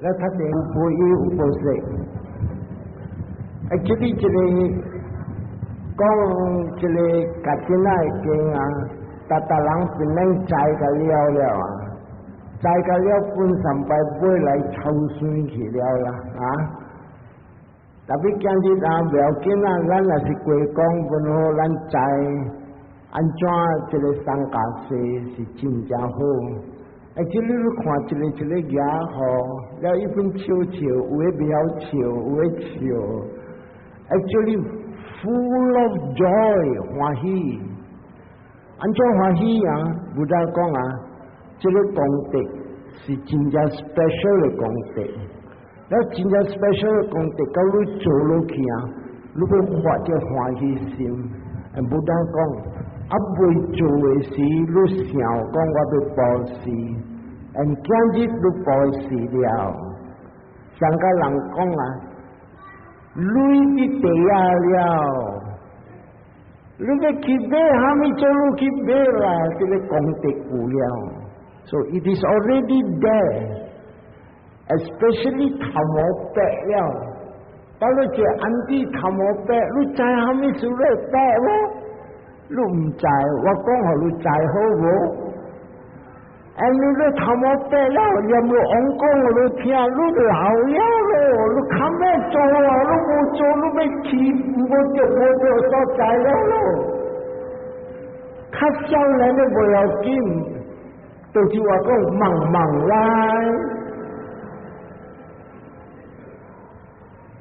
咱确定有无依有无说。这里一个讲一个家境仔的经啊，大人本来栽个了了啊，栽个了分三摆买来抽水去了啦啊！特别今日啊，不要紧啊，咱也是过讲分好，咱栽安怎这个三家世是真正好。这里你看一个野吼，了一份笑笑，有的不晓笑，有的笑。Actually, full of joy, 欢喜。安怎欢喜啊？不再讲啊，这个功德是真正 special 的功德。那真正 special 的功德，到你做落去啊，你要发这欢喜心。不再讲，未做的事，你想讲我要报事，今日你报事了，上个人讲啊。累的地啊了，你要去买，还没做路去买啦，这个功德有了。So it is already there, especially 头毛白了。到了这安迪头毛白，你知还没输了白无？你唔知，我讲互你知好无？你咧头毛白了，有冇讲讲我都听，你老了咯，你看咩做啊？你冇做，你要去冇做所在了咯。较少年的不要紧，就是我讲慢来。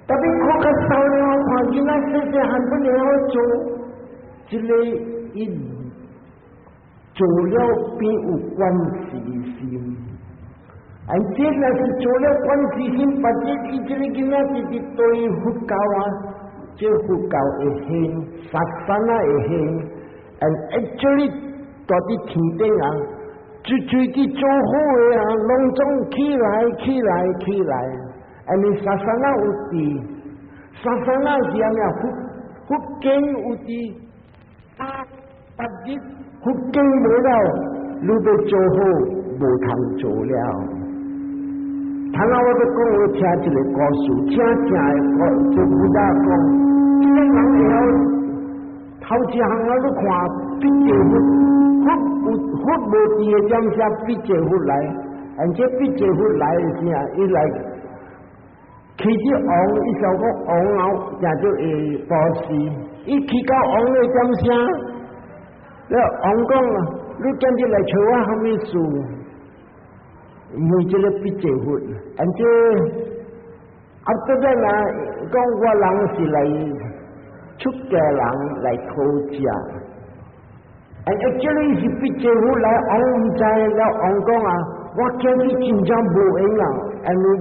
特别看较少年，我看见那世界很不了做，一个做了便有关系心，这若是做了关系心，把这一个囡仔直直对佛教啊，这佛教会兴，萨散啊会兴，actually 到底天顶啊，最的做好的啊，隆重起来，你萨散啊有地，萨散啊是咩？福建有地，把日。福建无了，你要做好，无通做了。头下我都讲，我听一个故事，正的故，就不大讲。这个人会晓头一项啊，你看毕节佛无地的点写毕节佛来，这毕节佛来是啥？伊来起只王，伊想讲王后，也就会报事。伊起到王的点写？那王讲啊，你今日来找我什么事？每这个必结婚，这after that啦，讲我人是来出家人来讨价。actually 是必结婚来，我唔知了。王讲啊，我今日真正无闲啊，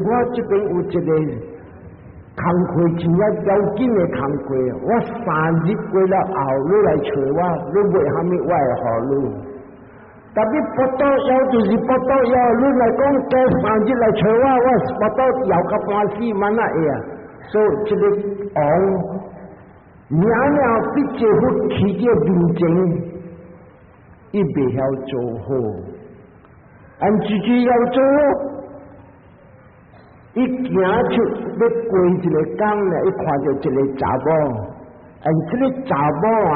我这边有一个。工课真正要紧的工课，我3日过了后，你来找我，你买虾米我会予你。特别不到腰就是不到腰，你来讲加3日来找我不到腰到半死蛮啊会啊。所以这个王娘必结婚起这面前，伊袂晓做好，自己要做好。伊行出要过一个江咧，伊看到一个查某，这个查某啊，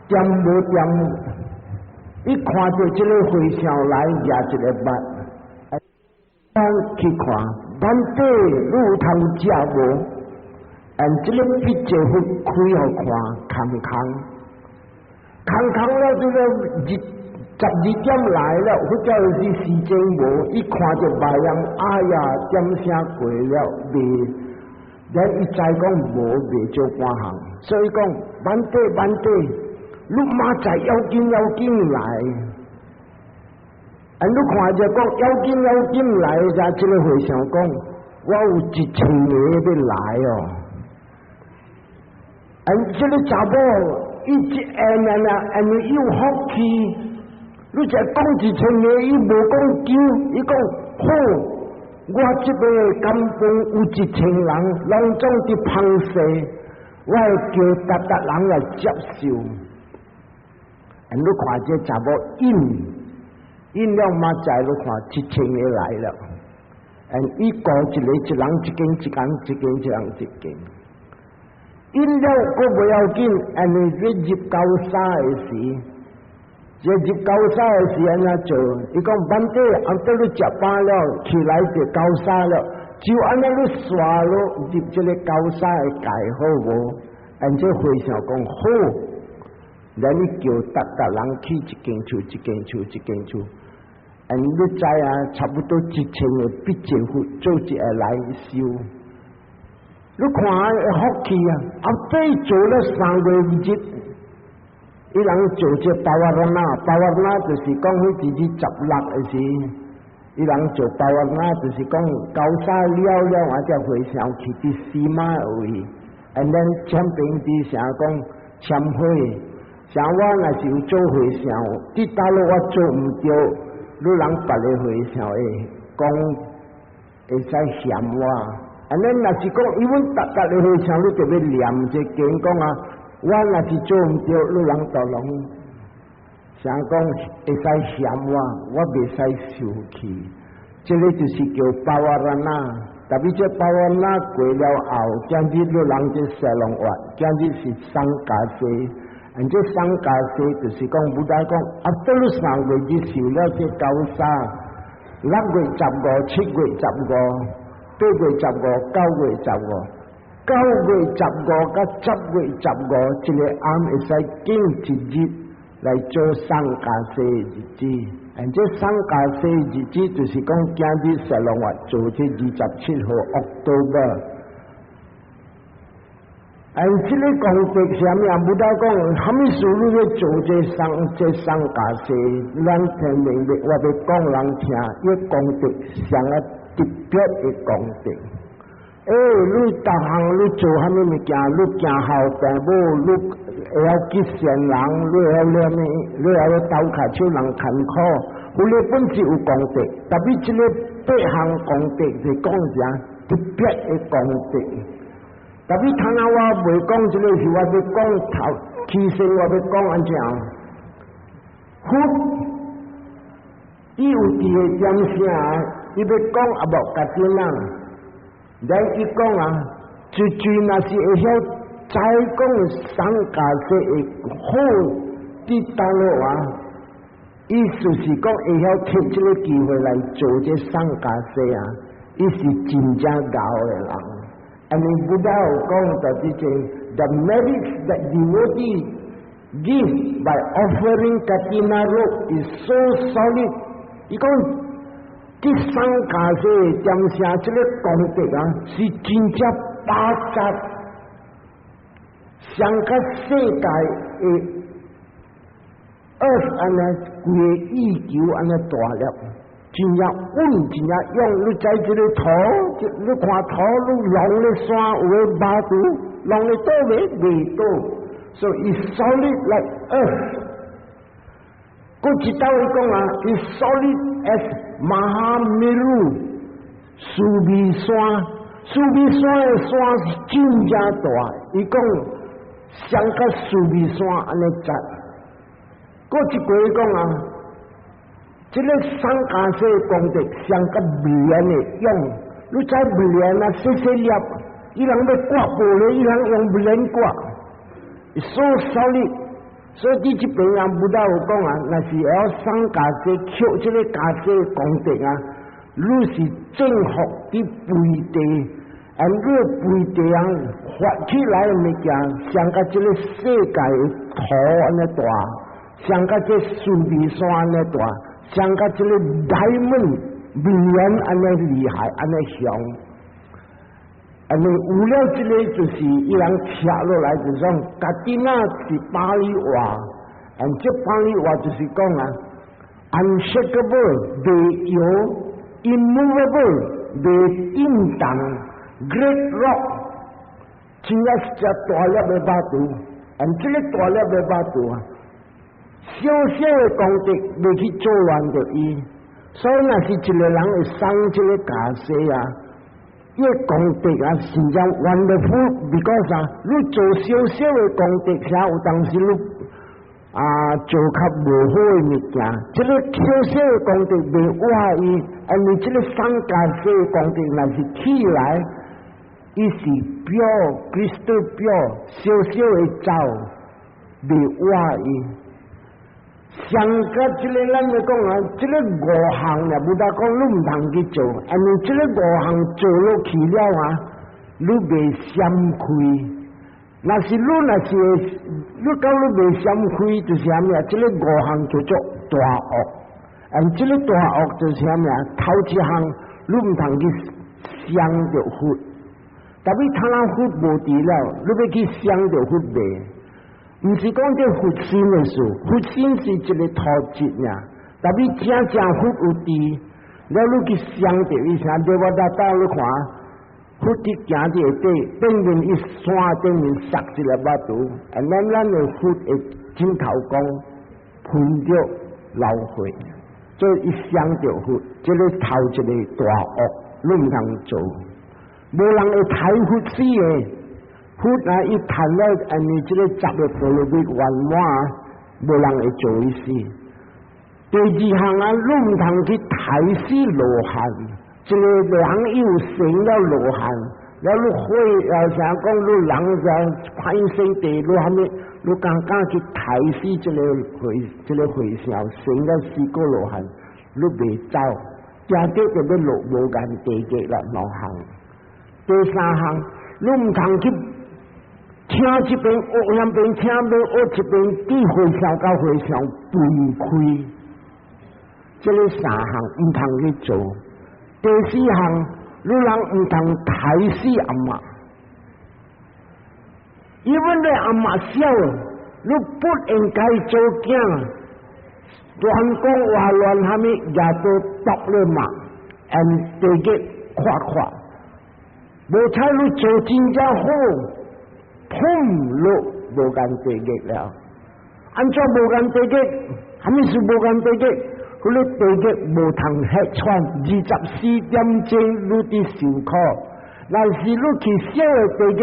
点无点，伊看到这个和尚来也一个目，去看，板底你有通食无？这个必结婚开互看，空了这个12点来了，或者是时间无，伊看着别人，哎呀，点声过了未？咱伊知讲无未做半项，所以讲慢底，你马仔要紧来。你看着讲要紧来，才这个和尚讲，我有1000个要来哦。这个查某伊一你有福气。你才讲1000个，伊无讲少，伊讲好。我这边的甘榜有1000人，拢总伫芳势，我会叫达人来接受。你看这查某印了马仔，你看7000个来了。伊顾一个一人一间一间一间一人一间，因了佫袂要紧，安尼入高山的时，入高山的时安怎做？伊讲反正后头你食饱了，起来就高山了，就安尼你刷落入这个高山的界好无？安这回想讲好，然后你叫逐人去一间厝一间厝一间厝。你知啊，差不多1000个笔节户做一个来收。你看会福气啊！后底做了3个月，伊人做这包瓦那就是讲迄日16的时，伊人做包瓦那就是讲高山了，我才回想去第4马位，and then 签平地啥讲签会，像我若是有做回想，滴大路我做唔着。你人别个回想诶，讲会使嫌我，安尼若是讲，因为逐个回想，你就要念一经讲啊，我若是做唔着，你人都拢想讲会使嫌我袂使受气，这个就是叫包瓦那。特别这包瓦那过了后，今日你人这西龙话，今日是三加西。这三加西就是讲，不但讲到你3个月受了这高山，6月15、7月15、8月15、9月15、9月15甲10月15，一个暗会使拣一日来做三加西的日子。这三加西的日子就是讲，今日西龙话做这27号October。这个功德啥物也不得讲，虾米事你要做这三加西，咱听明白，我要讲人听，这功德上个特别的功德。你逐项你做虾米物件，你行后病母，你会晓结善人，你会晓念咩？你会晓斗脚手人艰苦，有你本是有功德，特别这个8项功德是讲啥特别的功德。特别听下我袂讲这个是我要讲头，其实我要讲安怎样？伊有伫个点声，伊要讲也无甲点啊。然伊讲啊，最若是会晓知讲三加西的好伫倒落啊，意思是讲会晓摕这个机会来做这三加西啊，伊是真正高的人。And in Buddha account the teaching, the merits that devotee give by offering Katina rope is so solid. 伊讲这三加西点声这个功德啊，是真正巴扎，上个世界的安尼规地球安尼大了。真正稳，真正用。你在这个土，你看土，你弄咧山有诶马肚，弄咧倒袂倒，所以 it's solid like earth。佮一道伊讲啊 ，it's solid as Mahameru， 苏比山，苏比山诶山是真正大，伊讲上甲苏比山安尼窄。佮一个伊讲啊。这个三加西功德上个million的用，你知million啊，细粒，伊人要刮玻璃，伊人用million刮，so solid。所以你这边人不大有讲啊，那是要三加西扣这个加西功德啊，你是正福的背地，你个背地人发起来的物件，上个这个世界的土安尼大，上个这苏比山安尼大。像个这个diamond million安尼厉害，安尼响，安尼有了这个就是伊人吃落来就讲，家己那是巴厘话，这巴厘话就是讲啊 ，unshakable， 袂摇 ，immovable， 袂震动 ，great rock， 真正是只大粒的巴肚，这个大粒的巴肚啊。小小的功德未去做完着伊，所以若是一个人会生这个加西啊，伊个功德啊，真正 wonderful，because 啊，你做小小的功德，啥有当时你做较无好的物件，这个小小的功德袂坏伊，你这个三界小的功德若是起来，伊是表基督表小小的走，袂坏伊。上个这个咱来讲这个五行咧，不但讲你唔通去做，你这个五行做落去了你袂闪开。若是你到你袂闪开，就是啥物啊？这个五行叫做大恶，这个大恶就是啥物啊？头一项你唔通去伤着佛，但你他人佛无伫了，你要去伤着佛袂？唔是讲这佛心的事，佛心是一个特质呀。但你正佛有伫，了你去伤着伊啥？对我到你看。佛伫行伫下底，顶面一山顶面塞一个巴肚，咱的佛会镜头讲喷着流血，所以一伤着佛，这个头一个大恶，你唔通做，无人会睇佛死的，佛啊一谈了，你这个十个佛律圆满，无人会做伊死。第二项你唔通去睇死罗汉。这个人又成了罗汉，了你会啥讲你人就歹生地，你还没你刚去抬死这个回小，成了四个罗汉，你未走，加啲就要落无间地狱啦，两项。第三项，你唔通去听这边学那边，听那边学这边，啲回小到回小崩溃，这个三项唔通去做。第四项，你人唔通抬死阿嬷，因为你阿嬷小，你不应该做囝，乱讲话乱虾米也都毒你嘛，地狱看看，无彩你做真正好，砰落无间地狱了，安怎无间地狱？虾米是无间地狱？嗰啲地狱无通吃穿，24點鐘你啲受苦。但是你去小嘅地獄，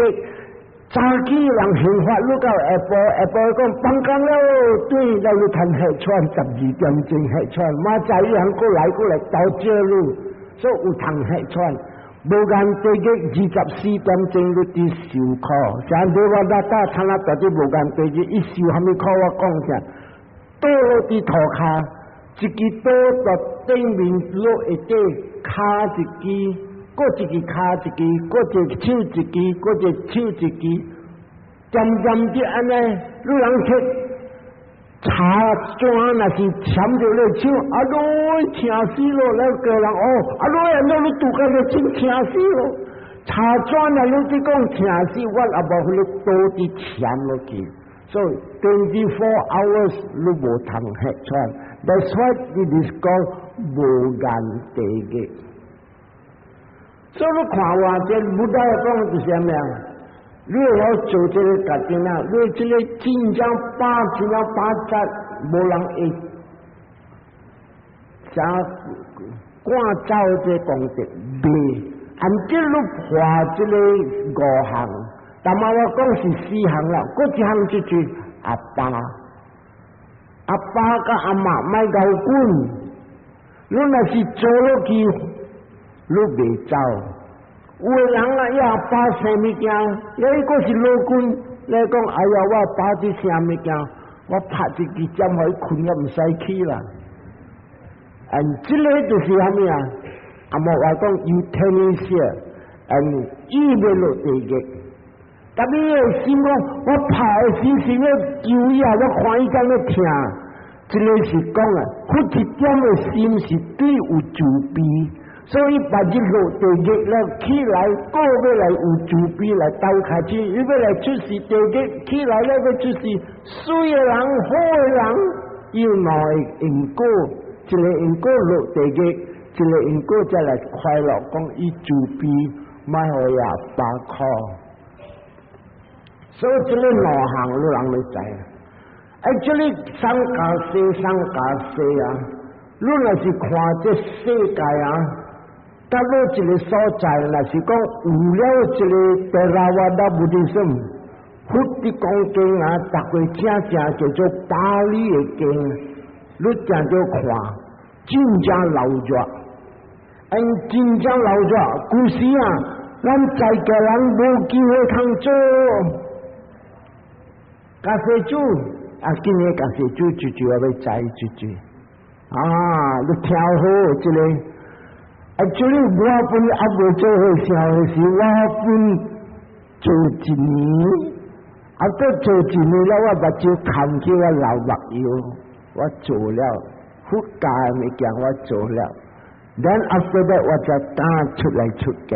早起人刑法你到下晡講放工了，對，了你通吃穿12點鐘吃穿，馬仔人過來到這路，所以有通吃穿。無間地獄24點鐘你啲受苦，像對我打參加到啲無間地獄，一受蝦米苦我講下，倒落啲塗骹。一支刀在顶面落下底，卡一支，嗰一支卡一支，嗰一手一支，嗰一手一支，渐渐地安尼，你人去查砖若是缠着你手，疼死咯！那个人安怎你拄到你真疼死咯！查砖啊，你只讲疼死，我也无迄个刀伫缠落去，所以24 hours 你无通吃穿。That's what it is called 無間地獄。所以你看我這不大講就是啥物啊？你要做這個決定啊，你這個真正把無人會啥趕走這功德未？按這你破這個5項，但係我講是4項啦，嗰一項就是阿爸。阿爸甲阿嬷莫搞滾，你若是做落去，你袂走。有的人啊，伊阿爸生物件，伊个是老滾，你講哎呀，我阿爸啲生物件，我拍一支針互伊困也毋使起啦。即個就是啥物啊？阿嬷話講euthanasia，伊要落地獄。但你嘅心講，我拍的時時要救伊啊，我看伊咁要疼，這個是講啊，佢一點嘅心是對有慈悲，所以把日落地獄了起來，個要來有慈悲來鬥下去，伊要來出示地獄起來了要出示水嘅人、好嘅人，要來因果，一個因果落地獄，一個因果再來快樂，講伊慈悲，莫互伊阿爸苦。所以这个两项你人要知啊，这里三加四啊，你若是看这世界啊，到了一个所在，若是讲有了一个德拉瓦达布迪森，佛的講經啊，逐個正叫做巴黎嘅經，你正做看，真正流熱，真正流熱，故事啊，咱在嘅人無機會通做。咖啡煮啊，今日咖啡煮煮煮，我要摘煮煮。啊，你挑好這個，這裡我本也未做好笑嘅事，我本做一年。都做一年了，我目睭看起我流目油，我做了，佛教嘅物件我做了。Then after that 我才敢出來出家，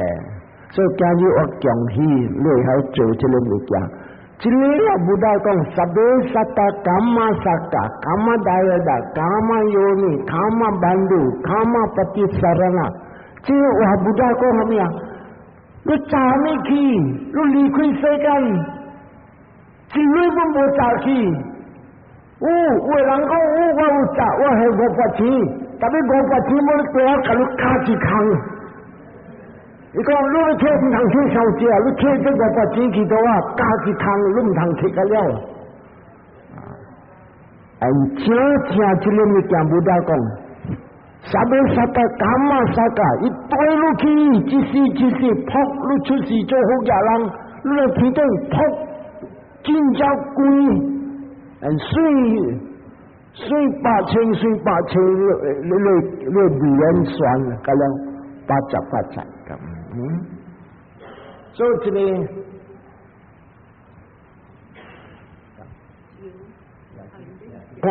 所以今日我恭喜你喺做這個物件。這裡也不大講sabbe satta kamma sakka kamma dayada kamma yoni kamma bandhu kamma patisarana，這我不大講係咩啊？你炸咩去？你離開世間。自己都冇賺錢，有人講我有賺，我係5塊錢，但係5塊錢冇你對我搞到加一坑。你講你去唔通去收借，你去這5塊錢去到啊加一坑，你唔通去得了。正這個物件冇得講，sabbe satta kamma sakka，一對落去，一時撲，你出事做好嘅人，你嚟睇到撲。真正貴，水8千，你2元算，咁樣8咁，所以這個看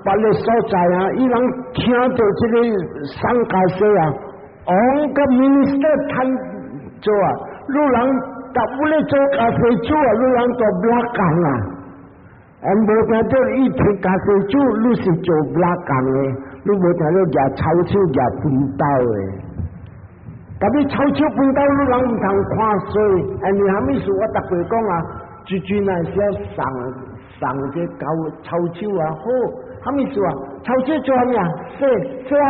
別個所在啊，伊人聽到這個商家說啊，我個 minister 談做啊，路人。tak boleh做咖啡煮啊，你人做 belakang 啊，冇聽到一聽咖啡煮，你是做 belakang 嘅，你冇聽到夾炒手夾半刀嘅，特別炒手半刀你人唔通看水，你係咪說我特別講啊，最那些上隻狗炒手啊，好，係咪說啊，炒手做咩啊？洗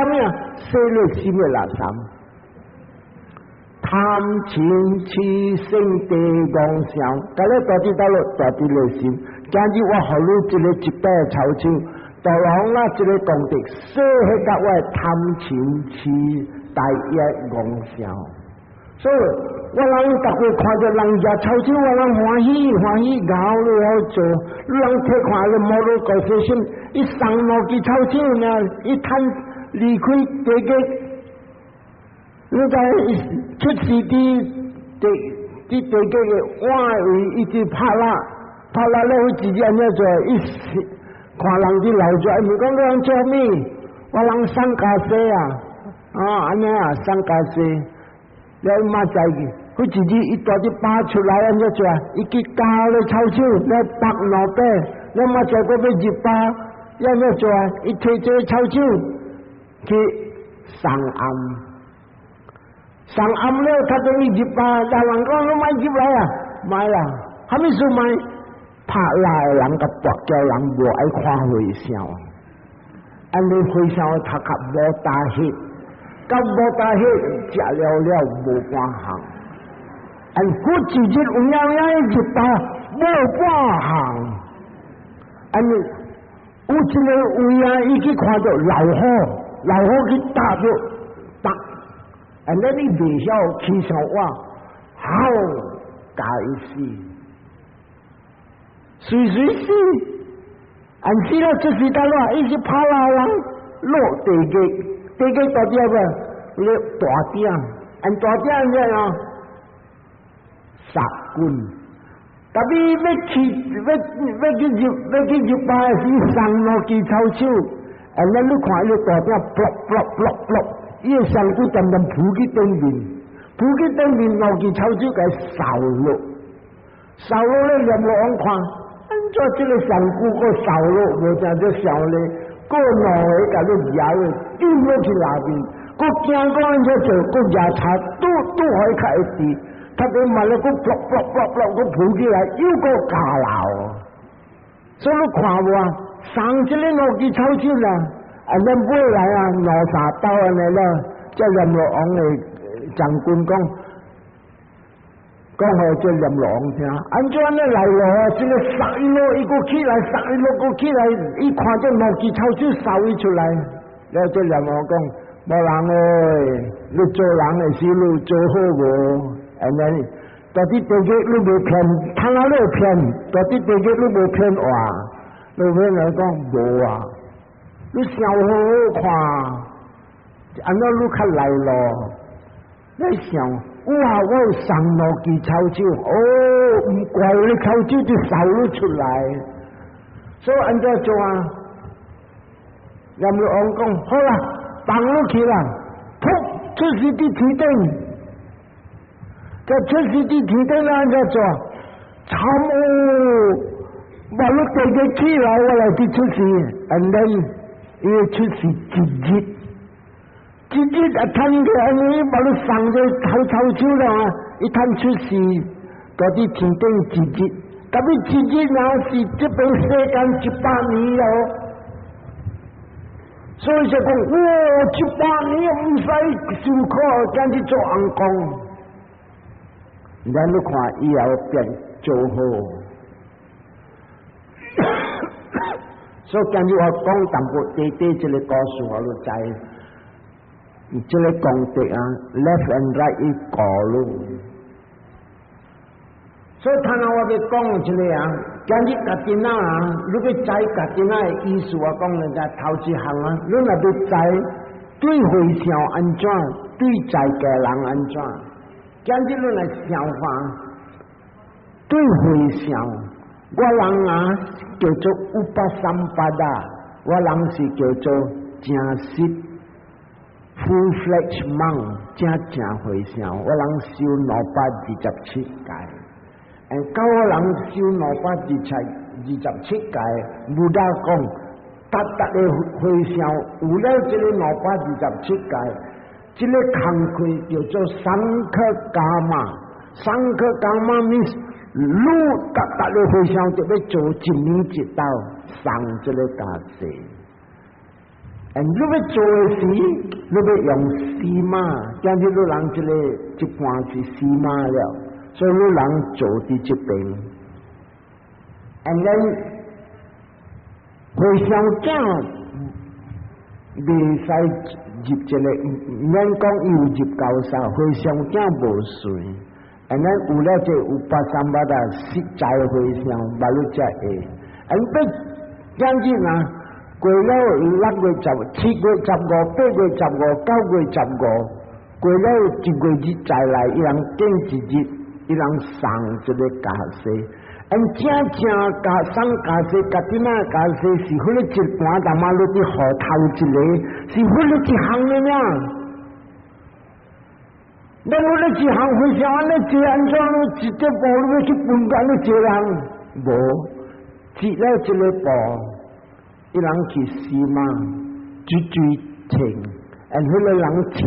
咩啊？洗你心嘅垃圾。貪錢痴性地妄想，咁咧到底內心。今日我學你一個一代嘅臭手，大郎啦一個講的，說係甲我貪錢痴大一妄想。所以我人逐個看到人家臭手，我人歡喜咬你好做，你人睇看個冇路個小心，一上落去臭手呢，一攤離開地嘅。你在出事啲地嘅外圍一直拍啦咧，佢自己人咧就一看人啲流咗，唔講你人做咩？我人生咖啡啊，安尼啊生咖啡，你乜仔嘅？佢自己一大啲扒出來，人家做啊，一結教你臭手，你白攞啤，你乜仔嗰邊熱扒，人家做啊，一推這臭手，佢上岸。上暗了，他都一入啊！但人講你買入來啊，買啦，係咪說買？拍來人個白叫人無愛看回聲，你回聲他較無大氣，較無大氣食了無半行，佢自己有一入啊無半行，你有一個位啊，已經看到老虎去打咗打。你未曉起上話，好大事，誰死？知道這是大話，一直跑來人落地基到底係咩？你大點，大點咩啊？殺官，特別要去入巴士上落去臭手，你看你大點，block。伊個上骨陣陣撲去頂面落去臭手嘅掃落咧，任落往看，做這個上骨個掃落，無正只掃咧，個腦嘅甲你搖嘅，丟落去那邊，個驚講人家做個牙刷都可以開一啲，特別買了個 block 個撲起來，又個假鬧，所以你看無啊，上這個落去臭手啦。你買來啊，攞茶刀啊，你咯，即係任落往嚟長官講，讲好做念落听，安怎安尼来咯？这个杀伊咯，伊个起来，杀伊咯，个起来，伊看见毛枝草就扫伊出来，了做念我讲，无人诶，你做人诶时路做好无？安尼，到底地个你无骗，看下你骗，到底地个你无骗话，你骗来讲无啊，你想好好看，安怎你较来咯？你想。哇！我上毛枝草酒，哦，唔怪你草酒就扫咗出來，所以安怎做啊？任你王講，好啦，放咗去啦，噗，出事啲天頂，就出事啲天頂啦，安怎做？慘哦！話你地嘅起來，我來啲出事，and then 要出事節日。直接啊，吞嘅安尼，把你放咗臭手啦，一吞出事，嗰啲天頂直接，咁啲直接那是這邊世間100年咯，所以就講，哇，100年唔使受苦，簡直做硬工，咱你看以後變做好，所以今日我講淡薄地地這個故事我都知。即個功德啊 ，left and right 一個咯，所以睇下我哋講即個啊，今日家己那啊，你要知家己那嘅意思，我講人家頭一項啊，你若要知對回向安怎，對在嘅人安怎，今日你來想法，對回向，我人啊叫做538啊，我人是叫做正實。Full-fledged monk 正回向，我人修227屆，教我人修227屆，不但講，特嘅回向，有了這個227屆，這個工課叫做三克伽瑪，三克伽瑪 means 如特嘅回向就要做一年一道，上這個價值。你要做嘅事，你要用絲馬，今日你人這個一半是絲馬了，所以你人做啲這邊。And then 回向獎未使入這個，唔免講伊有入高山，回向獎無算。And then 有了這538的實在回向，咪你才會。And 不今日啊。過了6月10、7月15、8月15、9月15，過了1月日再來，伊人揀一日，伊人送這個假釋。正假送假釋，家己那假釋是迄個一半，淡仔你啲河頭一個，是迄個一項嘅咩？你迄個一項回向安尼做安怎？直接步你要去分解你做人，無，接了這個步。伊人去死嘛，追情，而迄個人情，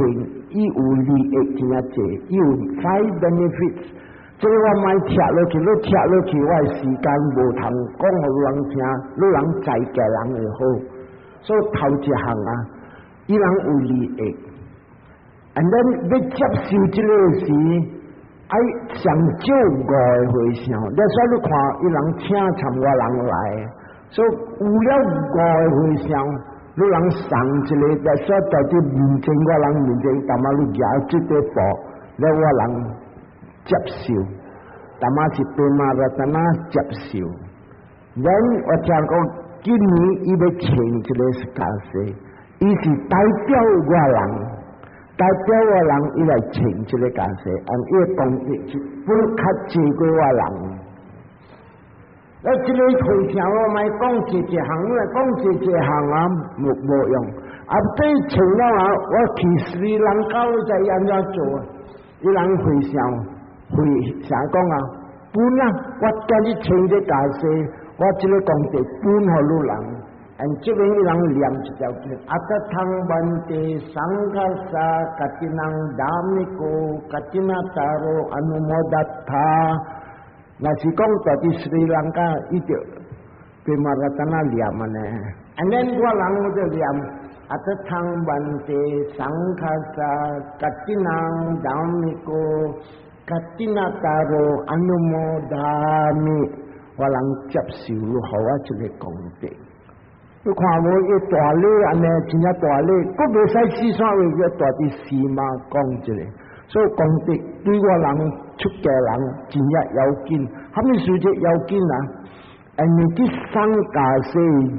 伊有利益真啊濟，伊有 side benefits。即個我買拆落去，你拆落去，我時間無通講互人聽，你人在嘅人會好。所以頭一項啊，伊人有利益，and then 要接受即個時，愛上少5個回向。你所以你看，伊人請參我人來。所以有了5個回向，你人送一個，在所在啲面前，我人面前，淡仔你舉這個步，你我人接受，淡仔是對嘛個淡仔接受。然我聽講，今年伊要請一個假釋，伊是代表我人，代表我人，伊來請一個假釋，伊個功德是本較濟過我人。這個回向我咪講一項，因為講一項啊無用。對請了啊，我去斯里蘭卡在安怎做？伊人回向講啊，本啊，我今日請這假釋，我這個功德本予你人。這邊伊人念一條經，阿特湯班地桑卡薩卡提能達米古卡提那達羅阿努摩達他。那是講在啲斯里蘭卡，伊就對馬拉當那念啊呢。and then 我人我就念，阿特湯班地桑卡薩卡提能達米古 katina taro anumodami， 我人接受予我一个功德。你看我一大礼安尼，真正大礼，佫袂使四川话个大啲司马讲一个，所以功德对我人出家人真正要紧。虾米事情要紧啊？因为啲三加四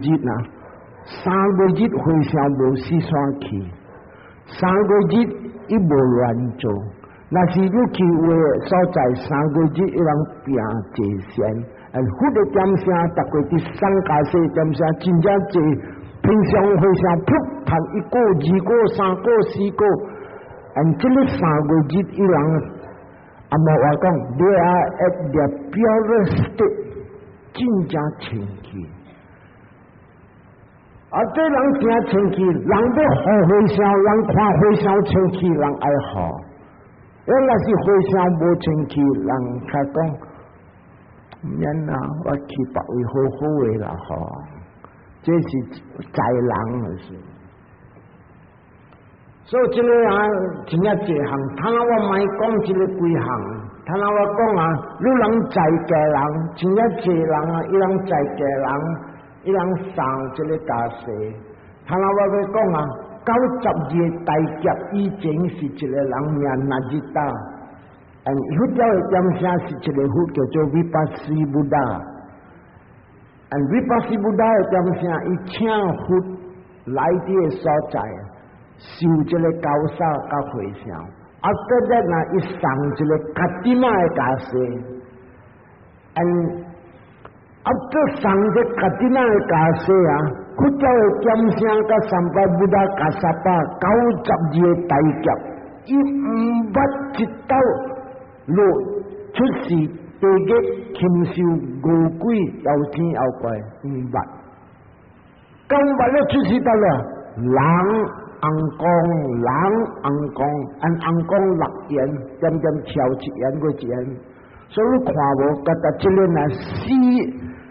日啊，3个日回想无四川去，3个日伊无乱做。若是你去有个所在3个日，伊人拼济先。佛的点声，逐个伫3加4点声，真正济。平常会上噗谈1个、2个、3个、4个，即个3个日伊人，阿莫话讲 ，they are at their purest state， 真正清气。这人真清气，人要好会上，人看会上清气，人爱好。若是会上无清气，人较讲。免啦，我去别位好好的啦吼，这是在人是。所以这个啊，真正济项，他那我莫讲这个几项，他那我讲啊，你人在家人，真正济人啊，伊人在家人，伊人上这个家事，他那我要讲啊，90大劫以前是一个人命那日大。佛教的点声是一个佛叫做维巴斯布达，维巴斯布达的点声，伊请佛来啲所在，修一个高沙甲回向，再再呢，伊上一个卡蒂玛的家事，再上一个卡蒂玛的家事啊，佛教的点声甲三巴布达加萨巴92大劫，伊唔捌一道。若出世地嘅禽兽餓鬼妖精妖怪唔捌，咁捌咧出世得啦，人紅光，按紅光6眼，點點跳一眼過一眼，所以看無覺得這個啊死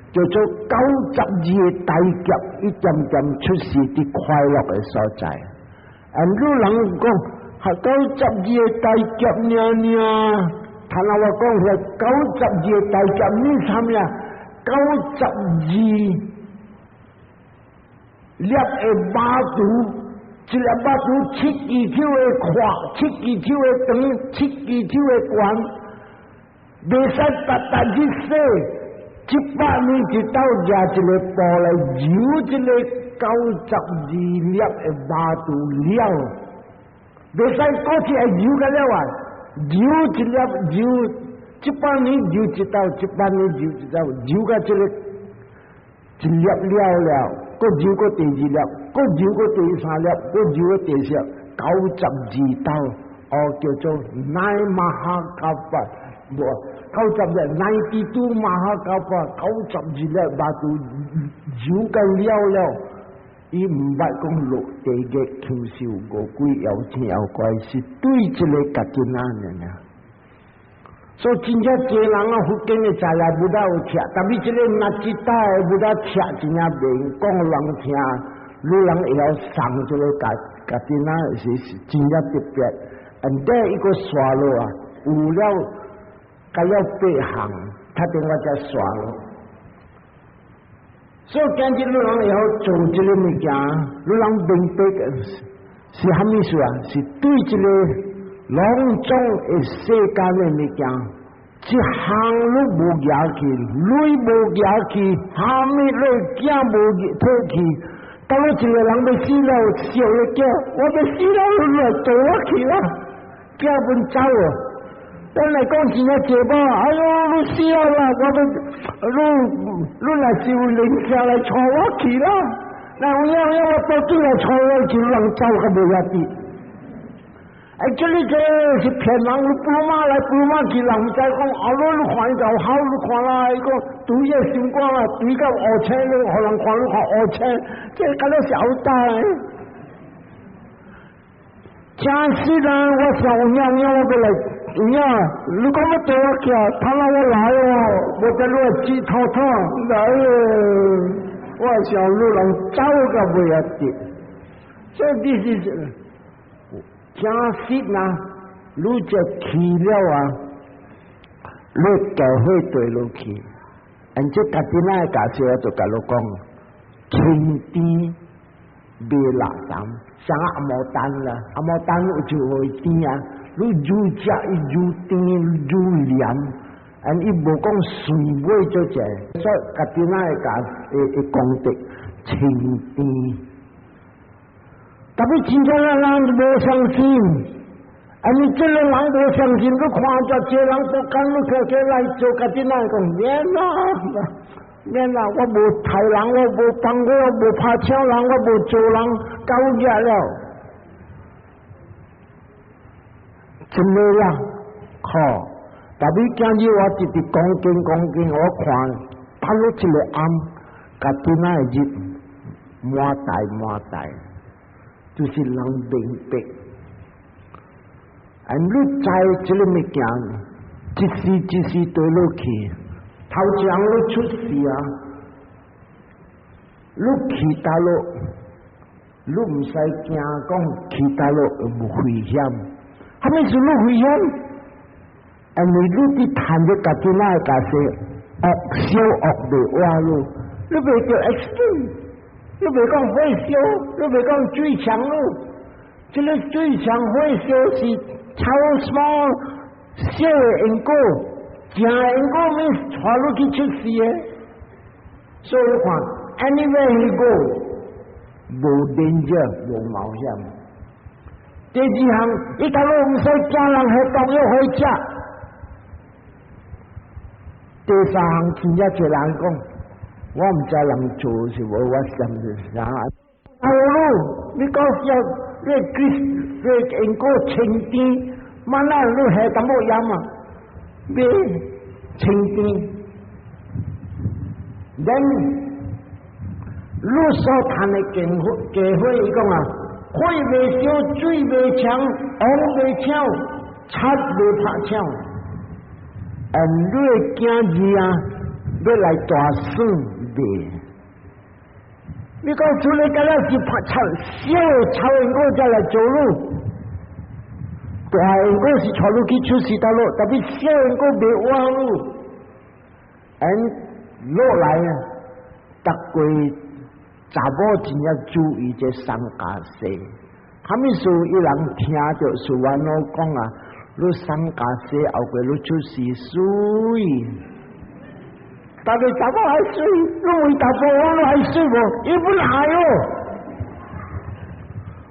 叫做92大劫，一點點出世啲快樂嘅所在，如人講係92大劫呢？他那我讲是92大劫，你啥物啊？92粒的马肚，一粒马肚7支手的宽，7支手的长，7支手的宽，袂使达去洗，100年一斗抓一个布来揉一个92粒的马肚了，袂使过去还揉个了啊！揉一粒揉，100年揉一斗，100年揉一斗，揉到这个一粒了，搁揉过第2粒，搁揉过第3粒，搁揉过第4粒，92斗，叫做乃玛哈卡巴，无9292玛哈卡巴，92粒马肚揉到了。伊唔捌讲落地嘅禽兽餓鬼妖精妖怪，是對一個家己人嘅。所以真正濟人啊，福建嘅在來不大有吃，但係這個那一代不大吃，真正袂講人聽，你人會曉上這個家己人是真正特別。第一個刷路啊，有了該要8項，他電話才刷路。所以今日你人以後做這個物件，你人明白嘅是啥物事啊？是對這個隆重嘅世間嘅物件，一項你無舉去，你無舉去，下面你囝無退去，到你一個人要死了，笑了叫，我要死了，你來做我去啦，囝本走啊！本來講真係這吧，哎呦，你死了啦！你來是有靈下來坐我去啦，那我到最來坐我去，人走還沒下地。這裡這是騙人，你不馬來不馬去，人在講，你看就好，你看啦，伊講對嘅心肝啊，對到烏青，你可能看你看烏青，這咁樣小大。真是啦，我想我過來。呀，你講乜對我叫？他讓我來哦，我在落雞頭湯來哦，我想你人走個袂一啲，所以this is 真實啦，你就去了啊，你教会对落去，而且家己那家事就甲你讲，青甜卖垃圾，像阿毛蛋啦，阿毛蛋就会甜啊，你愈食愈甜愈黏，而伊无讲随买就食，所以家己那家会功德青甜。特别真正的人无相信。你这个人无相信，你看着这人不敢，你叫来做家己那讲免啦，我无杀人，我无放火，我无拍抢人，我无做人，搞恶了，真的啦，好。特别今日我直直讲经，我看拍落一个暗，家己那日满大，就是人明白。你知这个物件，一时对落去，头前你出事啊！你去大陆，你唔使惊讲去大陆有危险，还没是你危险，因为你伫谈着家己那家事，小恶未话咯，你袂叫 extreme， 你袂讲火烧，你袂讲最强咯，这个最强火烧是。超 small 小的因果，正的因果咪传落去出事的，所以看 anywhere he go 无danger 无冒险。第二项，伊头路唔使惊人去毒药去食。第三项，真正一人讲，我唔知人做是无，我想是啥。头路你讲要。你因果清甜，慢慢你下淡薄盐啊，别清甜。then 你所谈的机会，伊讲啊，火未烧，水未呛，红未抢，贼未拍抢，你的囝儿啊，要来大算未？你讲出来干那是拍超因果再来走路，大因果是带路去出事道路，特别小因果袂弯路，落来啊，逐个查某真要注意这三家事，他们说有人听着是我老讲啊，你三家事后过你出事水。但是查某爱水，你为查甫我都爱水无？伊本爱哦，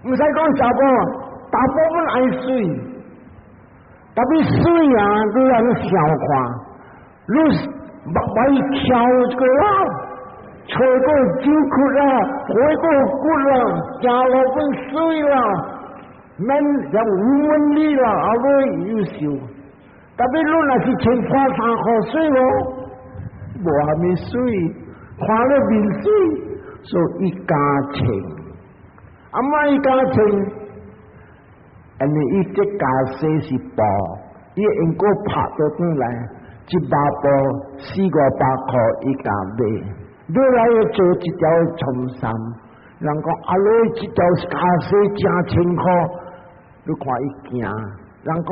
唔使讲查甫，查甫本爱水，特别水啊，你人小看，你目尾翘一个啦，吹过酒骨啦，回过骨啦，行路本水啦，免像吴文丽啦，后尾优秀，特别你若是穿3块水咯。无虾米水，看了面水，所以伊加清。阿妈伊加清，因为伊这家世是薄，伊因果拍到转来，100部400-500块伊加买。你来要做一条重衫，人讲阿你这条家世真清苦，你看伊行，人讲。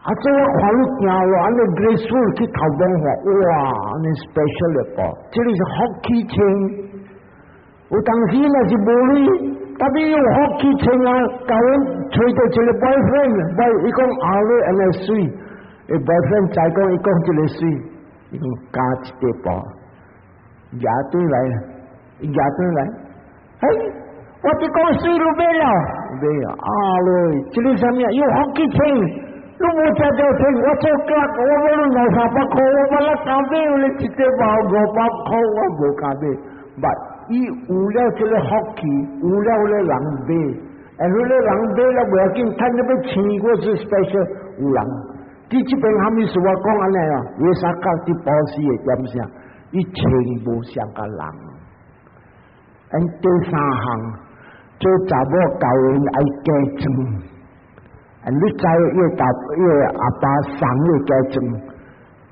这我看你行路，安尼 graceful 去头望下，哇，安尼 special 了噃，这里是福气青。有当时那是无理，特别用福气青啊，教人找到一个 boyfriend， 伊讲后尾安尼水，伊 boyfriend 再讲伊讲这个水，伊讲加一块布，压对来，压对来，嘿，我只讲水都买了，啊嘞，这里上面有福气青。你无食着钱，我做假，我无你200-300块，我把它加买，你一块包500块，我无加买。伊有了这个福气，有了咧人买，迄个人买了袂要紧，趁你要钱过是 special 有人。第这边他们是我讲安尼啊，为啥搞啲保险的点啥？伊全部像个人。第3项，做查某教人爱加钱。你知伊阿爸送伊加钱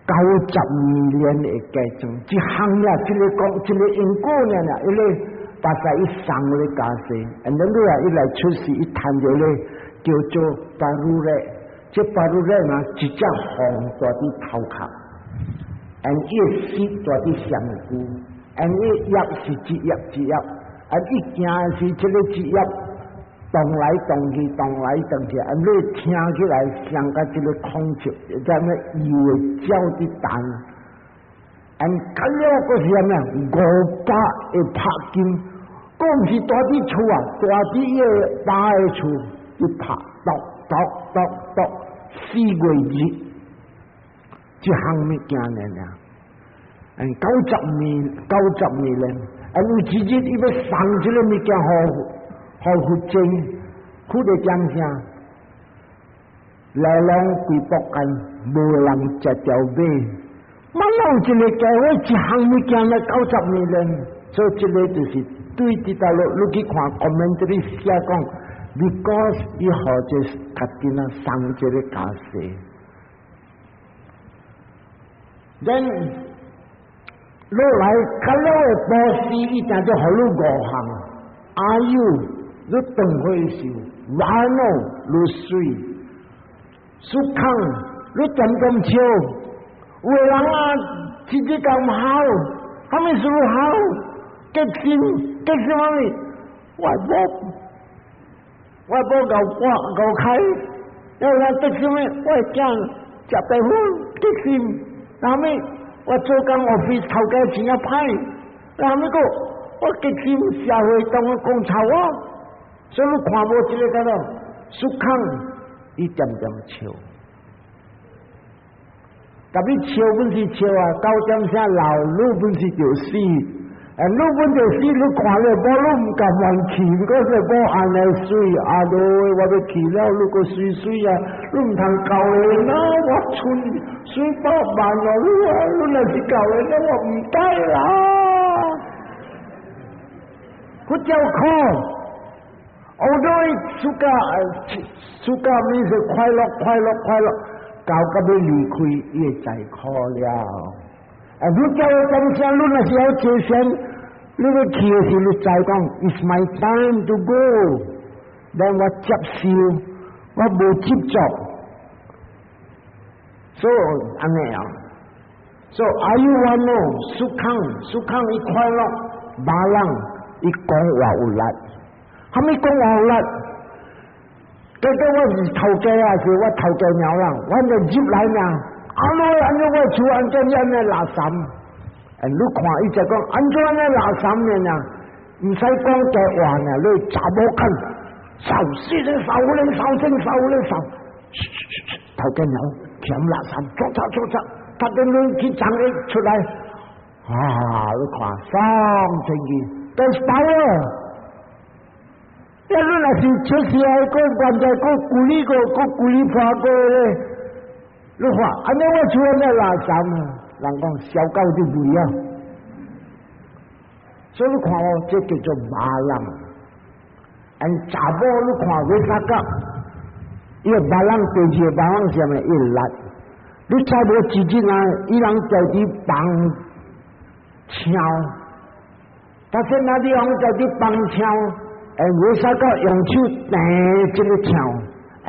，90million的加钱，这行呀，这个讲，这个因果呢，伊咧大概伊送咧加钱，然后你啊，伊来出事，伊谈着咧叫做大陆咧，这巴路人啊，一只红大的头壳，一丝大的香菇，一叶是一叶，一行是这个一叶动来动去，你听起来像个这个孔雀，在那以为鸟的蛋，看了个是什么？500的拍金，讲是大的厝啊，大的叶大的厝，一拍咚，4月日，这项物件呢，90年咧，有一日伊要送这个物件互福建，佢哋讲啥？来龙规博间，无人食条尾。乜有一个教会一项物件咧90年咧，所以这个就是对啲大陆，你去看 commentary 写讲 ，because 伊好只特定啊送这个假设。then 落来，卡了的波斯一定就好你5项。Are you？你等会时，Rano 你水，苏康你点笑，有的人啊，自己咁好，他们说好，激心乜嘢？外婆搞开，有人激心咩？我讲食白饭激心，后尾我做工 office 头家钱一批，后尾个我激心社会当我讲臭啊！所以你看无这个个咯，苏康伊点笑，特别笑本是笑啊，9点声老路本是就死，路本就死，你看了无你唔敢往去，嗰是无安尼水，阿罗我要去了，你个水啊，你唔通教你啦，我村水饱满了，你若是教你啦，我唔带啦，佢叫靠。Although 暑假面是快乐，到咁要离开也在可了。你叫我怎想？你那时候接生，你个去的时你再讲 ，It's my time to go。但我接受，我冇接触。So 安尼啊。So are you want know？苏康伊快乐，马人伊讲话有力。后尾讲话啦，结果我是头家啊，是我头家鸟啦，我就入来嘛，安怎我厝安怎样的垃圾？你看伊就讲安怎样的垃圾呢？唔使讲大话呢，你查某看，扫死人扫人扫真扫人扫，头家鸟捡垃圾，做，他跟你去长一出来，你看上成绩，但是power。你若是出事啊，现在鼓励破过咧，你话安尼我厝安尼垃圾啊，人讲小狗就肥啊，所以你看这叫做马人，查某你看为啥个？伊个马人对住马人什么伊力，你查无自己啊，伊人就伫帮枪，但是那地方就伫帮枪。为啥个用手弹这个跳，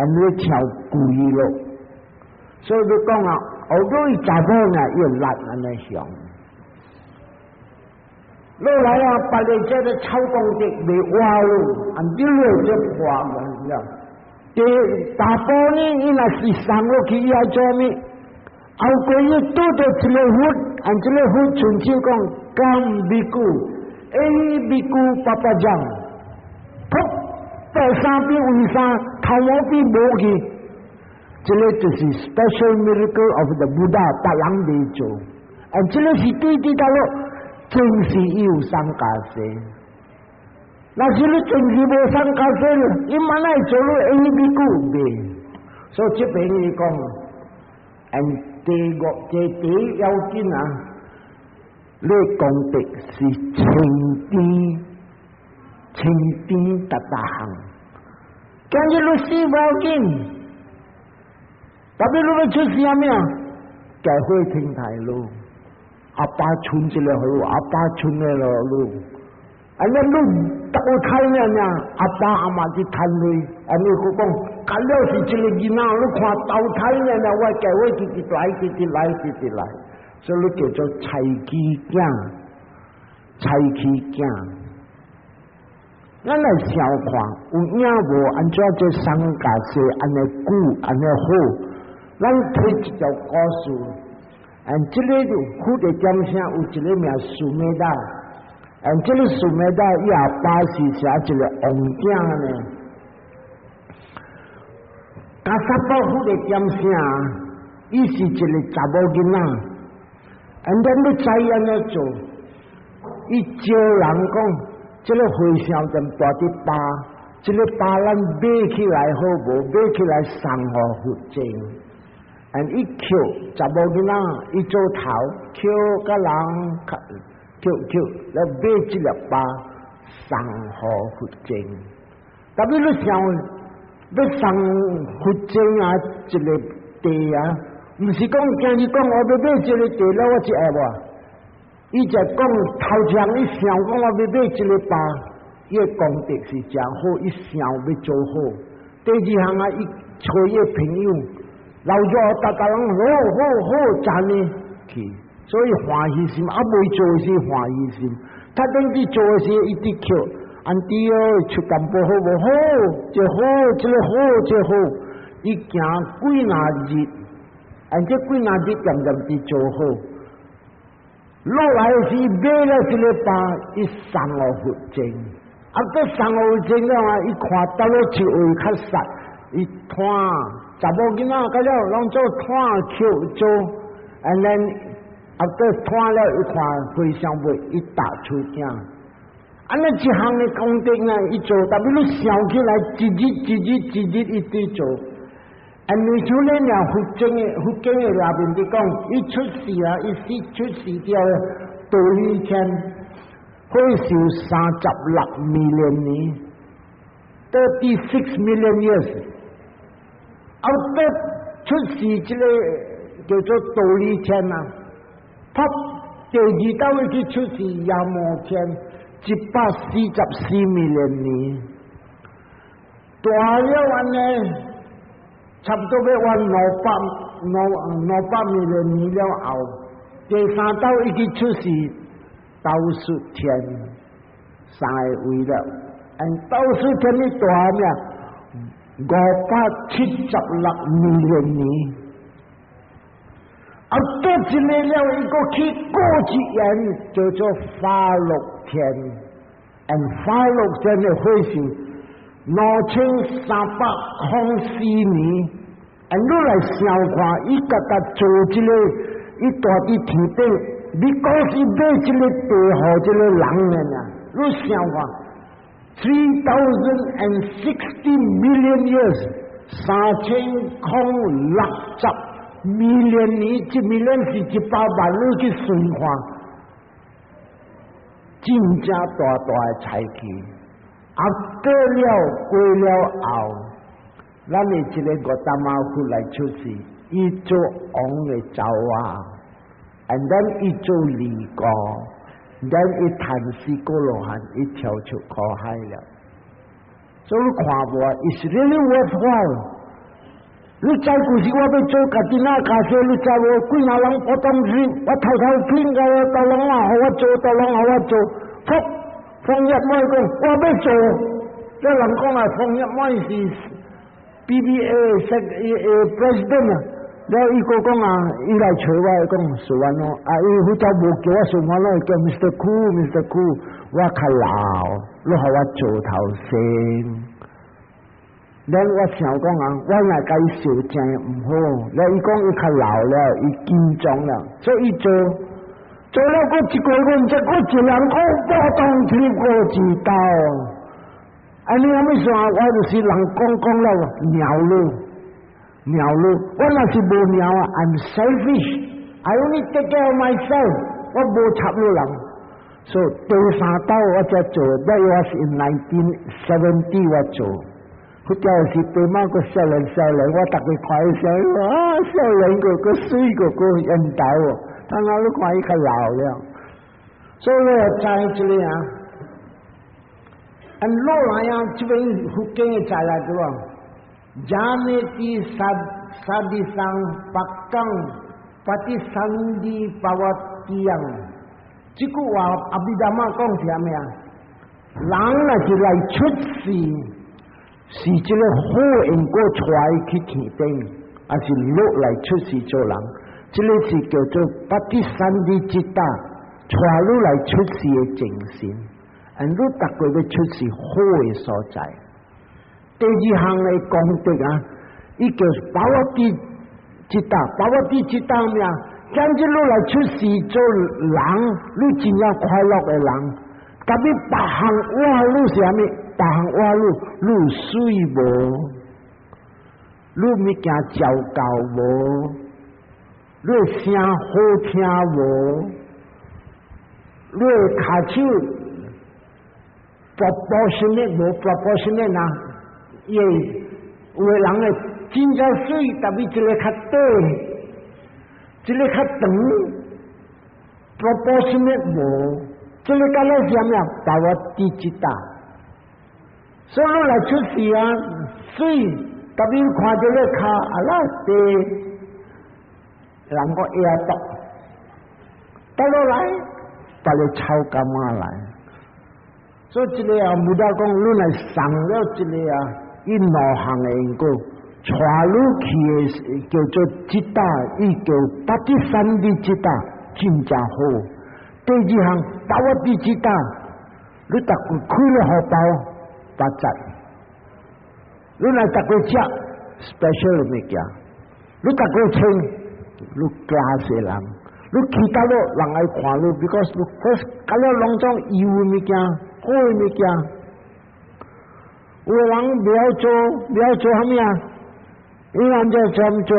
你跳贵咯？所以你讲啊，好多伊查某呢要力安尼想。落来啊，把你这个草动的未挖咯，你了这破门了。大波呢，伊若是上落去伊爱做咩？后过伊拄着一个佛，这个佛纯手讲甘比古，比古爸爸讲。在三边为啥头毛边无去？这个就是 special miracle of the Buddha 达人嚟做，这个是对大陆正是有三假设。那是你正是无三假设了，伊慢来做了比古嘅，所以这边你讲，第一要紧啊，你讲的是青天大行，今日你死无紧，特别你要出事啊咩啊？就会停台路，阿爸村一个路，阿爸村的路，你路到开呢，阿爸阿妈去摊位，你讲干了是一个囡仔，你看投胎呢，我教我直直来，直直来，直直来，所以叫做才气囝，才气囝。咱来想看，有影无安怎做三甲西安尼久安尼好？咱推一条故事，这个虎的点声有一个名苏美达，这个苏美达180是一个王囝呢。加沙堡虎的点声，伊是一个查某囡仔，咱要知安尼做，伊招人讲。这个回销站大啲巴，这个巴咱买起来好无？买起来送互福建，伊捡查某囡仔，伊做头捡甲人，捡，来买这粒巴送互福建。但你想要送福建啊，一个地啊，唔是讲今日讲我要买这个地了，我就爱无。伊就讲头前伊想讲我要买一个巴，伊个功德是真好，伊想要做好。第二项啊，伊找伊朋友，留咗大家人好赞呢去，所以欢喜心，未做的是欢喜心。他等于做的是一直扣，安弟哦出淡薄好无好，这好，这个好，这好，伊行几哪日，这几哪日渐渐地做好。落来是买了这个巴，伊送我福建，佮送我福建了啊！伊看到了一位较实，伊摊查某囡仔，佮了拢做摊扣做，and then佮摊了伊看非常袂，伊打出囝。安尼一项的功德呢，伊做，但是你想起来，一日伊对做。你像你俩福建的那边的讲，伊出世啊，伊出世掉道理天，会受36 million 年 ，36 million years。出世这个叫做道理天啊，他第二道去出世亚摩天144 million 年，大了安呢。差不多要往500 million 年了后，第三道已经出世倒数天三位了，倒数天的大命576 million 年，多一个了一个去过一年叫做法乐天，法乐天的会是。5304年，你来想看，伊家家做这个，伊大伫天顶，你讲是买这个地互这个人呢呐？你想看，3060 million years， 3060 million 年，一 million 是100万，你去算看，真正大的财气。过了后，咱的这个国大马虎来出世，伊做王的走啊，and then 伊做离歌 ，then 伊谈死过罗汉，伊跳出苦海了。所以看无，is really worthwhile。你知故是我要做家己那家事，你知无？几那人不当时，我偷骗个到人啊，我做到人啊，我做，放一麦讲，我要做，这人讲啊，放一麦是 BBA president 啊，了伊个讲啊，伊来找我讲说完咯，伊好早无叫我说完咯，叫 Mr. Cool，Mr. Cool， 我较老，你互我做头先。了我想讲啊，我若甲伊受真唔好，了伊讲伊较老了，伊紧张了，所以伊做了个一个月，唔知个一人讲我当天我知道。你有咩说啊？我就是人讲了鸟了，我若是无鸟啊 ，I'm selfish，I only take care of myself， 我无插入人。所以第三道我才做 ，that was in 1970我做。佢就是对某个少年，我特别看伊少年个水个人头哦，但我都看伊较老了，所以我知这里啊，落来啊，这边福建的在来对吧？ jane ti sadisang pakang pati sandi pawatiang jiku wa abidama kong siame ya lang na ji lai chut si ji le ho en ko chwai ki thi teng a si lo lai chut si cho lang ji le si kyo cho pati sandi chitta chwa lu lai chut si e jing sin an lu tak ko de chut si ho e so chai te ji hang lai kong te ga i kyo pawati chitta mya将之路来出事做人，你真要快乐的人。特别别行话路是啥物？别行话路，路水无，路物件照教无，路声好听无，路骹手proportionate 无 proportionate 啊，也有的人诶真正水，特别一个较短。这里较长 proportionate 无，这里甲咱啥物啊？把我低一大，所以来出事啊，水特别看到咧骹啊啦地，人个压到，倒落来，把你抄干嘛来？所以这里啊，唔得讲，你来上了这里啊，伊路行的因果。带入去的叫做吉打，伊叫八第三的吉打真正好。第二项把我的吉打，你逐个开了荷包发财，你来逐个食 special 物件，你逐个穿，你加些人，你其他咯人爱看你 ，because 你 first 搞了拢种油物件，好物件，有人不要做啥物啊？你按照怎么做？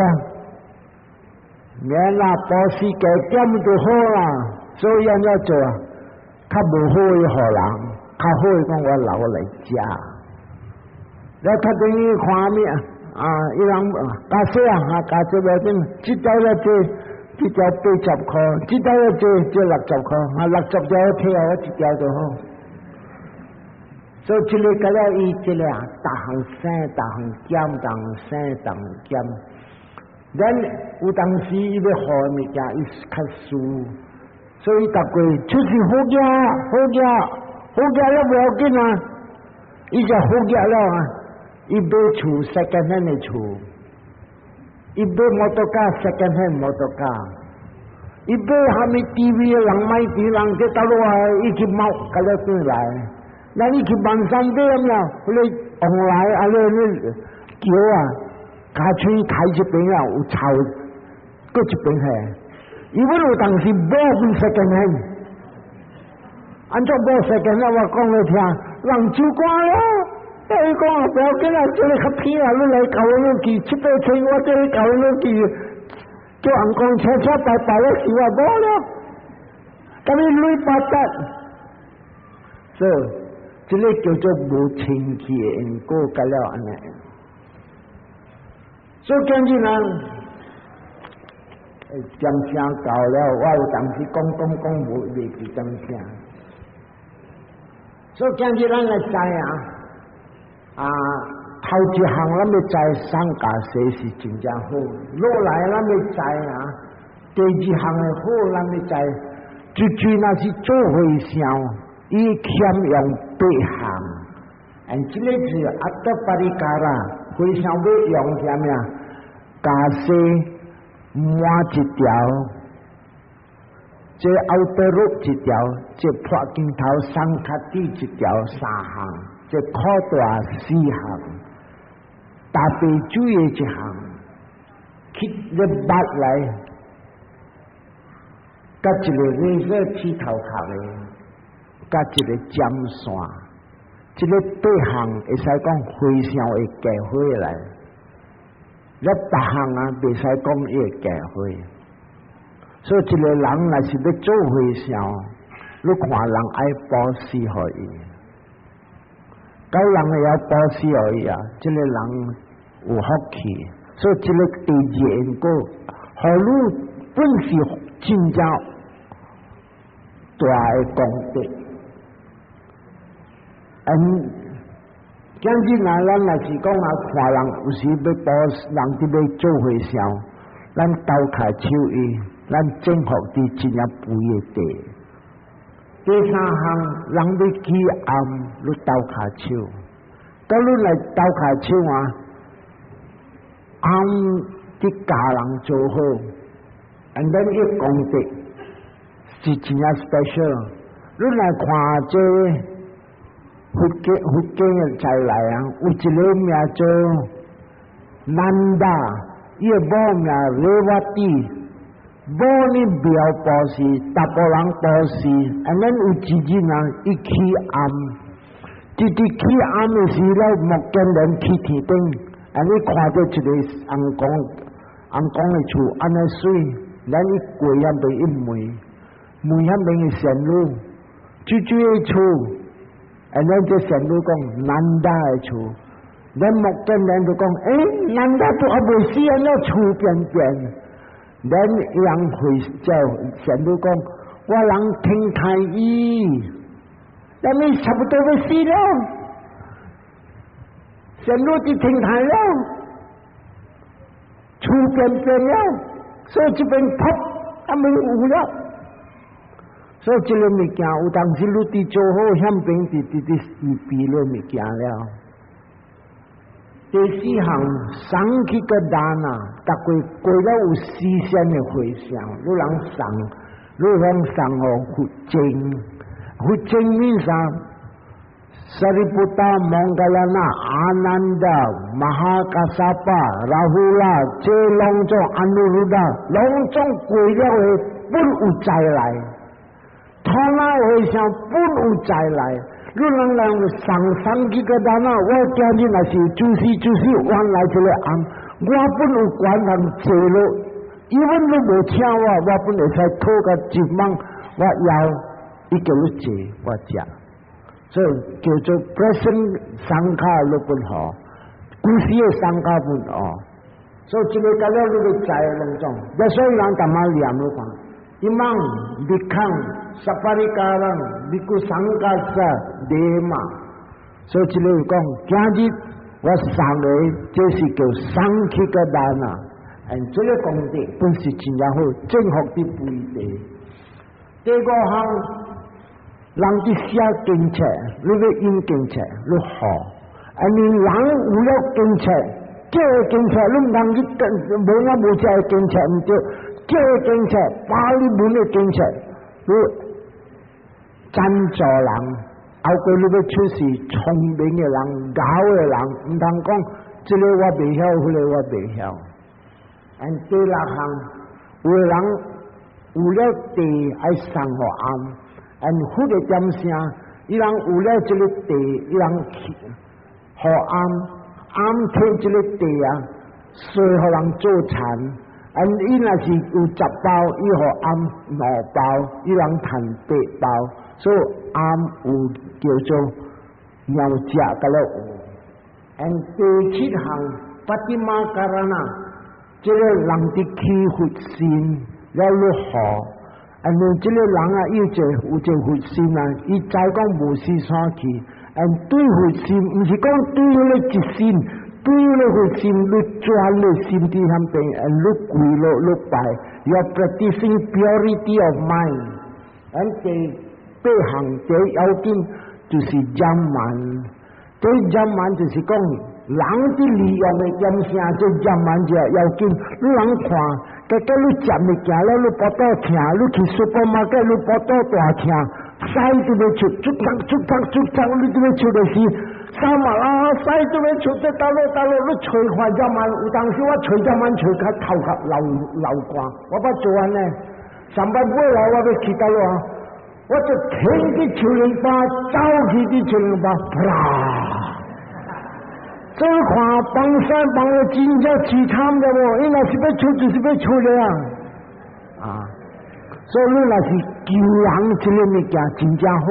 免啦，保时捷点就好啦，所以按照做，较无好的互人，较好的讲我留来食。你确定伊看咩啊？伊人加些啊，加这个点，这条了这条80块，这条了这60块，60条贴我一条就好。所以这里个了伊这里啊，大行生，大行减，大行生，大行减。咱有当时伊要好物件，伊较输，所以逐个出去好价了不要紧啊！伊就好价了啊！伊买厝 second hand 的厝，伊买摩托车 second hand 摩托车，伊买虾米 TV 人买TV 人这到落来，伊去猫个了进来。那你去万山顶了，你往来啊，你桥啊，卡村开一边啊，有草，搁一边嘿。伊要有当时买份second hand，按照买second hand我讲你听，人主观了，伊讲不要紧啊，这里较偏啊，你来搞我去7、8千，我这里搞我去，叫人讲车白了是我无了，咁你累八达，所这个叫做无清气的因果，甲了安尼。所以今日人讲声到了，我有当时讲无袂记讲声。所以今日咱来知啊，头一项咱要知商家势是真正好，落来咱要知啊，第二项的好咱要知，最若是做回向。伊欠用8项，这个是阿德巴里加啦，非常要用啥物啊？加西满一条，这奥德路一条，这破镜头三卡底一条3项，这靠大4项，大杯水的1项，去咧捌来，甲一个绿色剃头壳的。甲一个尖线，这个8项会使讲非常会加回来，那8项啊袂使讲伊会加回，所以一个人若是要做回向，你看人爱保持互伊，到人会晓保持互伊啊，这个人有福气，所以这个第2因果，互你本是真正大的功德。今日咱若是讲看人有时要多人伫要做伙烧，咱斗下手艺，咱整合伫真正肥的地。第三项，人要起暗，你斗下手，到你来斗下手暗伫家人做好，and then 伊功德是真正 special。你来看这。福建嘅才来有一个名做南达，伊个母名雷瓦蒂，母呢苗博士，达波人博士，安尼有一日伊起暗，直起暗的时咧，目见人去天顶，安尼看到一个红光的厝，安尼水，咱伊过遐边一门遐边的线路，最的厝。然后这神都讲难大的厝，咱目见人就讲，难大都还未死，那厝边边，咱人会叫神都讲，我人听太医，咱们差不多要死了，神都就听太了，厝边边了，所以这边扑还没有了。所以这个物件有当时你伫做好险边伫避了物件了。第四项，送去个单逐个过了有时间的回想，你人送福精，福精面上，萨利布达、蒙格拉纳、阿南达、马哈卡萨巴、拉胡拉，这拢种安努鲁达，拢种过了的本有再来。他那回想本有再来，你人上几个单我今日若是就是原来这个暗，我本有管人坐落，因为你无请我本会使讨个1万，我要伊叫你坐，我食，所以叫做 present 上卡你本好，故事的上卡本哦，所以这个甲了你要知拢种，所以人干嘛念你看，Imam Bikang Safari Karang Biku Sangkasa Dema， 所以这里讲，今日我上来就是叫上去个单啊，这个功德本是真正好，正确的不一定。第五项，人的写经册，你要用经册，你好，你人有了经册，这个经册你唔通去跟无这个经册唔对。这个经册，巴利文的经册，你赞助人，后过你要出是聪明的人、搞的人，唔通讲这个我未晓，那个我未晓。第六项，有的人有了地爱生互暗，迄个点声，伊人有了这个地，伊人互暗摕这个地水互人做田。伊若是有10包，伊互暗5包，伊人赚8包，所以暗有叫做鸟食甲了有。第7项，巴蒂玛加拉纳，这个人的起佛心了如何？这个人有一个佛心伊早讲无事山去，对佛心，毋是讲对迄个一心。对了，佛心你转了心地上边，你跪了，你拜，要 practicing purity of mind。第8项第要紧就是giảm慢，这giảm慢就是讲人的利用的点声，这giảm慢就要紧。你人看，结果你食物件了，你腹肚疼，你去 supermarket 你腹肚大疼，屎都要出，出汤，你都要出的是。三嘛屎都要出得到路，你吹看giảm慢，有当时我吹giảm慢吹较头壳流汗，我把做完呢，3班过来我要去到路我就停去抽人巴，走去去抽人巴，啪！这看帮山帮的真正凄惨的哦，伊若是要出就是要出的啊！所以你若是救人这个物件真正好。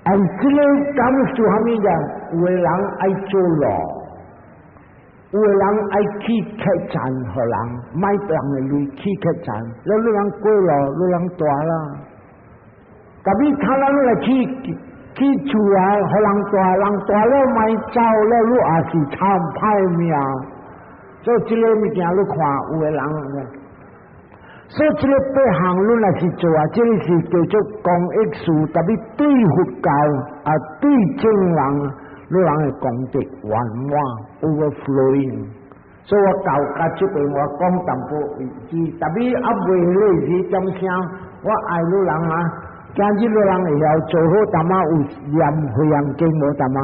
这个讲做虾米的？有的人爱做路，有的人爱去客栈互人，买人的路去客栈，你人过路，你人大啦。特别他人来去去厝啊，互人大了卖走了，你也是惨歹命。所以这个物件你看有的人，所以这个八项你若是做啊，这个是叫做公益事，特别对佛教啊，对正人，你人的功德圆满 overflowing。所以我到这边我讲淡薄意思，特别啊未累是点声，我爱你人啊，今日你人会晓做好淡仔有念回向经无淡仔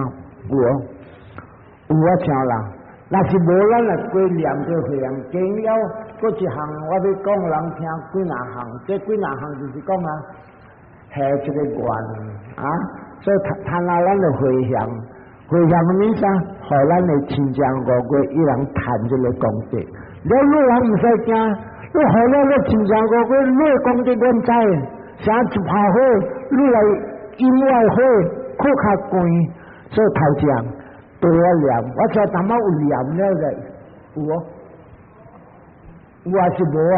有我听啦。若是无咱来过念着回向经了，搁一项我要讲人听几若项，这几若项就是讲啊，下一个愿啊，所以谈下咱的回向。回向的意思啊，互咱的亲像五月伊人谈这个功德，了你人唔使惊，你互了你亲像五月，你的功德阮知，啥一泡火，你来因外火，靠较关，所以头前多念，我才淡仔有念了嘞，有无？有还是无啊？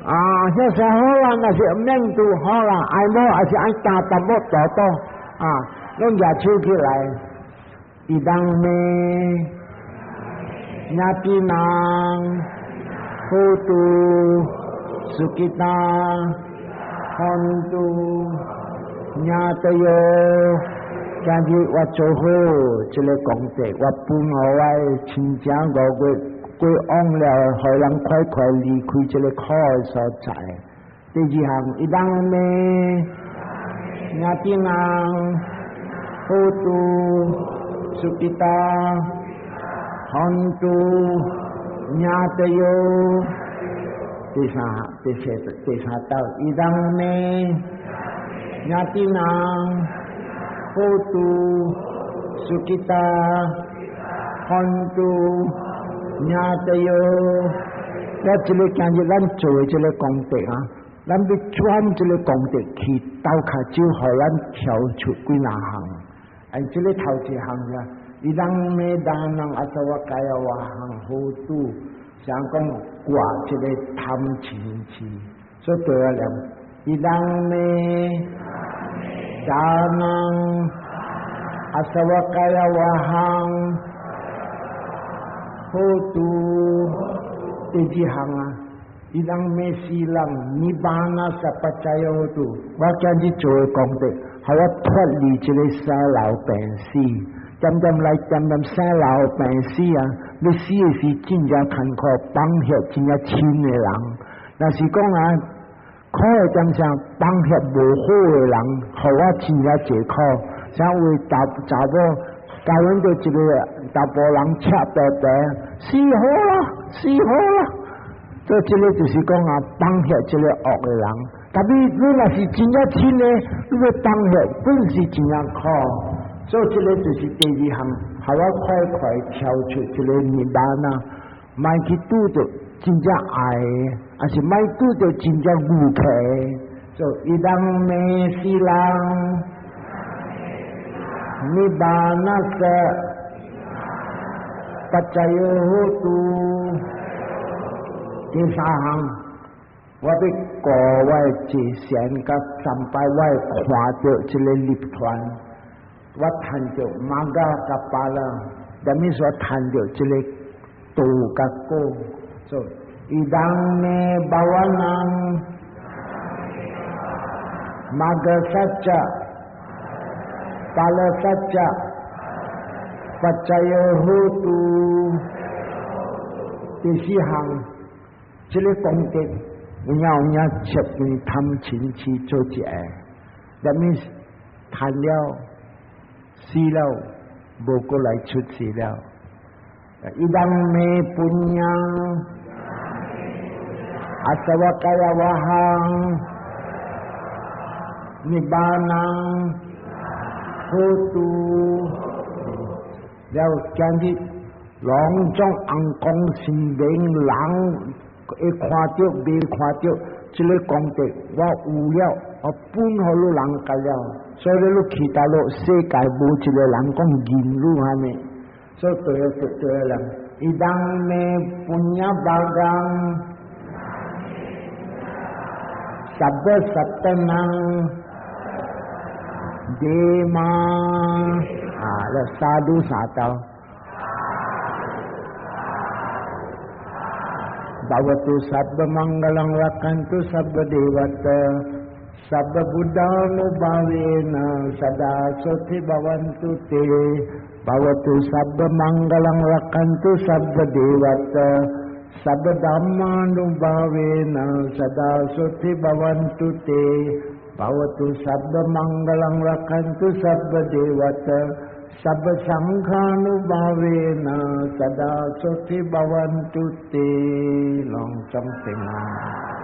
啊，这时候啦，那是面度好啦，爱无还是爱打淡薄大多啊，拢举手起来，一当咩，亚比囊，普度，苏吉达，汉度，亚得哟，今日我做好这个功德，我本我亲家五月。过往了，互人快快离开这个苦的所在。第二项，一当咩？亚丁人、普度、苏吉达、汉度、亚得哟。第三道，一当咩？亚丁人、普度、苏吉达、汉度。伢得哟，我这个今日咱做的这个功德啊，咱要转这个功德去刀卡就互咱挑出几若项，哎，这个头一项呀，伊人没大人阿说我该要我项好度，想讲挂这个贪钱钱，所以对我讲，伊人没大人阿说我该要我项。好度第几项啊？伊人咩事人，尼巴那十八斋好度，我今日做的功德，互我脱离这个生老病死，渐渐来渐渐生老病死啊！你死的是真正坎坷，放下真正亲的人，若是讲啊，苦的点上放下无好的人，互我真正解苦，像为查某。教阮着一个查甫人赤白白，死好啦！所以这个就是讲啊，放下这个恶的人。但是你若是真正亲的，你要放下，本是真正苦。所以这个就是第二项，互我快快跳出这个泥巴呐，莫去拄着真正爱的，还是莫拄着真正无客的。所以一当没死人。尼巴那色，八斋好度，第三项，我要国外节前甲参拜，我看到这个立团，我谈到马嘎甲巴拉，咱们说谈到这个道甲果，所以伊当呢巴瓦南，马嘎萨扎。巴拉萨扎，八斋好度，第四项，这个功德，有影切面贪钱去做者，咱们谈了，死了，无过来出世了，一当没本样，阿萨瓦盖亚瓦行，尼巴囊。好度，了今日隆重红光神明人会看到未看到，这个功德我有了，我本好路人家了，所以你其他路世界无一个人讲言语安尼，所以对人，伊当呢本呀巴gang， sabba sattanang dema là sadhu sata bhavatu sabba mangalang rakantu sabba devata sabba buddhanubhavena sada soti bhavantu te bhavatu sabba mangalang rakantu sabba devata sabba dhammanubhavena sada soti bhavantu te bhavatu sabba mangalang rakantu sabba devata sabba sanghanubhavena sada soti bhavantu te long trong tình